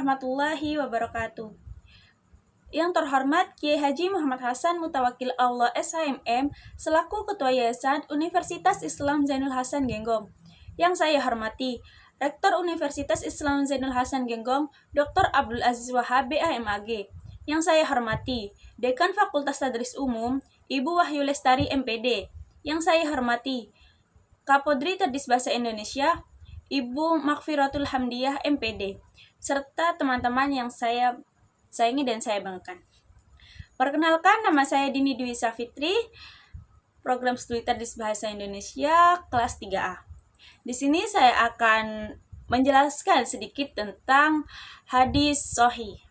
warahmatullahi wabarakatuh. Yang terhormat Kiai Haji Muhammad Hasan Mutawakil Allah SHMM selaku Ketua Yayasan Universitas Islam Zainul Hasan Genggong. Yang saya hormati Rektor Universitas Islam Zainul Hasan Genggong Dr. Abdul Aziz Wahab BAMAG. Yang saya hormati Dekan Fakultas Tadris Umum Ibu Wahyu Lestari MPD. Yang saya hormati Kapodri Tadris Bahasa Indonesia Ibu Makfiratul Hamdiyah MPD, serta teman-teman yang saya sayangi dan saya banggakan. Perkenalkan, nama saya Dini Dwi Safitri, program studi Tadris Bahasa Indonesia kelas 3A. Di sini saya akan menjelaskan sedikit tentang hadis sahih.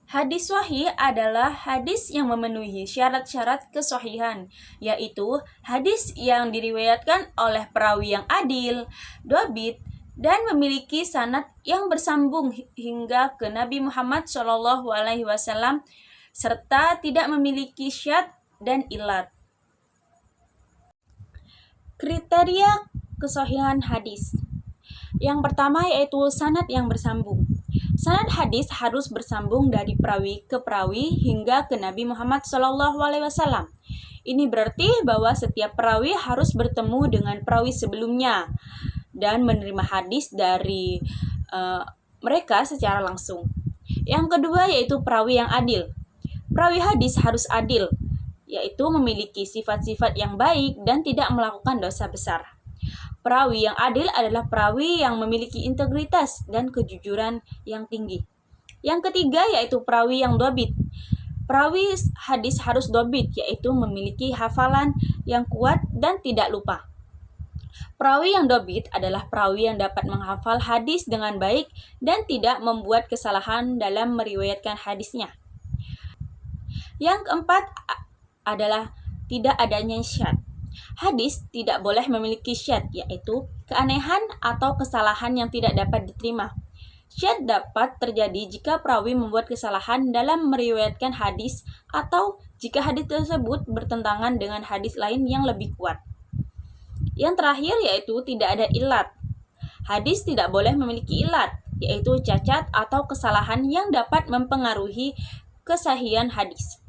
Hadis sahih adalah hadis yang memenuhi syarat-syarat kesahihan, yaitu hadis yang diriwayatkan oleh perawi yang adil, dhabit, dan memiliki sanad yang bersambung hingga ke Nabi Muhammad SAW, serta tidak memiliki syadz dan ilat. Kriteria kesahihan hadis. Yang pertama yaitu sanad yang bersambung. Sanad hadis harus bersambung dari perawi ke perawi hingga ke Nabi Muhammad SAW. Ini berarti bahwa setiap perawi harus bertemu dengan perawi sebelumnya dan menerima hadis dari mereka secara langsung. Yang kedua yaitu perawi yang adil. Perawi hadis harus adil, yaitu memiliki sifat-sifat yang baik dan tidak melakukan dosa besar. Perawi yang adil adalah perawi yang memiliki integritas dan kejujuran yang tinggi. Yang ketiga yaitu perawi yang dhabit. Perawi hadis harus dhabit, yaitu memiliki hafalan yang kuat dan tidak lupa. Perawi yang dhabit adalah perawi yang dapat menghafal hadis dengan baik dan tidak membuat kesalahan dalam meriwayatkan hadisnya. Yang keempat adalah tidak adanya syadz. Hadis tidak boleh memiliki syadz, yaitu keanehan atau kesalahan yang tidak dapat diterima. Syadz dapat terjadi jika perawi membuat kesalahan dalam meriwayatkan hadis atau jika hadis tersebut bertentangan dengan hadis lain yang lebih kuat. Yang terakhir yaitu tidak ada ilat. Hadis tidak boleh memiliki ilat, yaitu cacat atau kesalahan yang dapat mempengaruhi kesahihan hadis.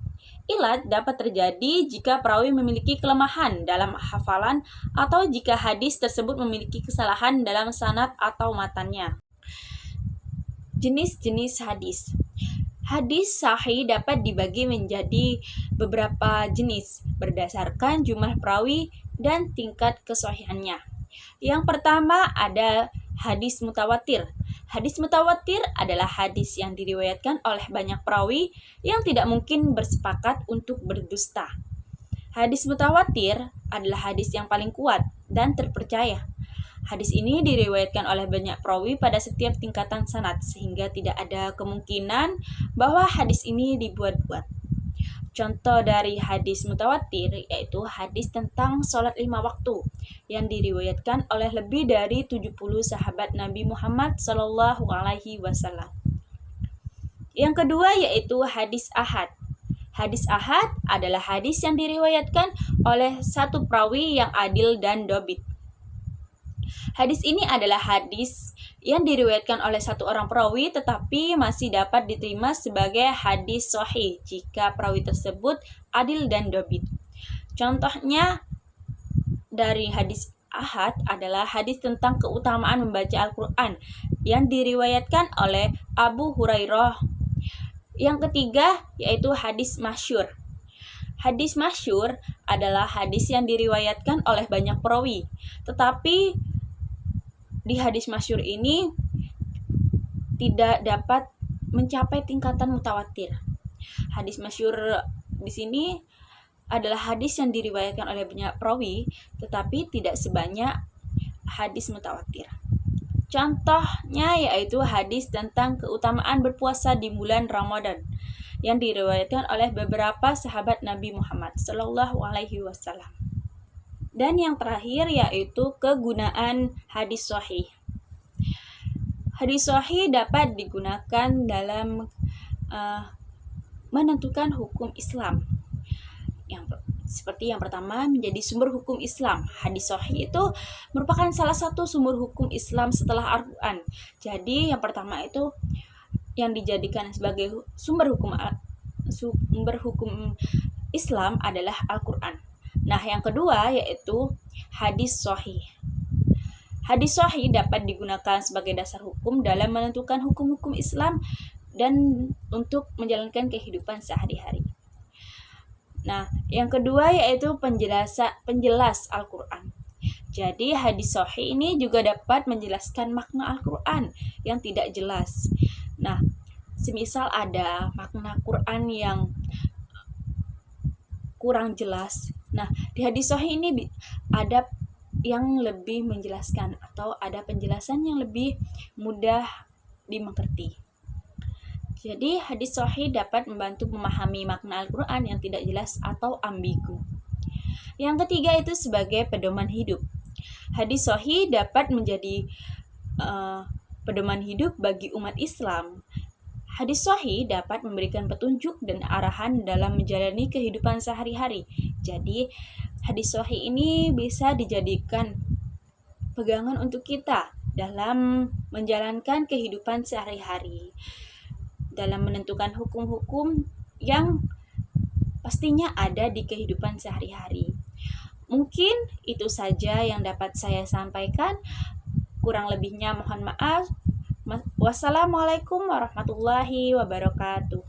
Ilat dapat terjadi jika perawi memiliki kelemahan dalam hafalan atau jika hadis tersebut memiliki kesalahan dalam sanad atau matannya. Jenis-jenis hadis. Hadis sahih dapat dibagi menjadi beberapa jenis berdasarkan jumlah perawi dan tingkat kesahihannya. Yang pertama ada hadis mutawatir. Hadis mutawatir adalah hadis yang diriwayatkan oleh banyak perawi yang tidak mungkin bersepakat untuk berdusta. Hadis mutawatir adalah hadis yang paling kuat dan terpercaya. Hadis ini diriwayatkan oleh banyak perawi pada setiap tingkatan sanad sehingga tidak ada kemungkinan bahwa hadis ini dibuat-buat. Contoh dari hadis mutawatir yaitu hadis tentang sholat 5 waktu yang diriwayatkan oleh lebih dari 70 sahabat Nabi Muhammad SAW. Yang kedua yaitu hadis ahad. Hadis ahad adalah hadis yang diriwayatkan oleh satu perawi yang adil dan dhabit. Hadis ini adalah hadis yang diriwayatkan oleh satu orang perawi tetapi masih dapat diterima sebagai hadis sahih jika perawi tersebut adil dan dhabit. Contohnya dari hadis ahad adalah hadis tentang keutamaan membaca Al-Quran yang diriwayatkan oleh Abu Hurairah. Yang ketiga yaitu hadis masyhur. Hadis masyhur adalah hadis yang diriwayatkan oleh banyak perawi, tetapi di hadis masyhur ini tidak dapat mencapai tingkatan mutawatir. Hadis masyhur di sini adalah hadis yang diriwayatkan oleh banyak perawi, tetapi tidak sebanyak hadis mutawatir. Contohnya yaitu hadis tentang keutamaan berpuasa di bulan Ramadan yang diriwayatkan oleh beberapa sahabat Nabi Muhammad SAW. Dan yang terakhir yaitu kegunaan hadis sahih. Hadis sahih dapat digunakan dalam menentukan hukum Islam. Yang Seperti yang pertama, menjadi sumber hukum Islam. Hadis sahih itu merupakan salah satu sumber hukum Islam setelah Al-Quran. Jadi yang pertama itu yang dijadikan sebagai sumber hukum Islam adalah Al-Quran. Nah, yang kedua yaitu hadis sahih. Hadis sahih dapat digunakan sebagai dasar hukum dalam menentukan hukum-hukum Islam dan untuk menjalankan kehidupan sehari-hari. Nah, yang kedua yaitu penjelas Al-Quran. Jadi hadis sahih ini juga dapat menjelaskan makna Al-Quran yang tidak jelas. Nah, semisal ada makna Quran yang kurang jelas. Nah, di hadis sahih ini ada yang lebih menjelaskan atau ada penjelasan yang lebih mudah dimengerti. Jadi, hadis sahih dapat membantu memahami makna Al-Quran yang tidak jelas atau ambigu. Yang ketiga itu sebagai pedoman hidup. Hadis sahih dapat menjadi pedoman hidup bagi umat Islam. Hadis sahih dapat memberikan petunjuk dan arahan dalam menjalani kehidupan sehari-hari. Jadi, hadis sahih ini bisa dijadikan pegangan untuk kita dalam menjalankan kehidupan sehari-hari, dalam menentukan hukum-hukum yang pastinya ada di kehidupan sehari-hari. Mungkin itu saja yang dapat saya sampaikan. Kurang lebihnya mohon maaf. Wassalamualaikum warahmatullahi wabarakatuh.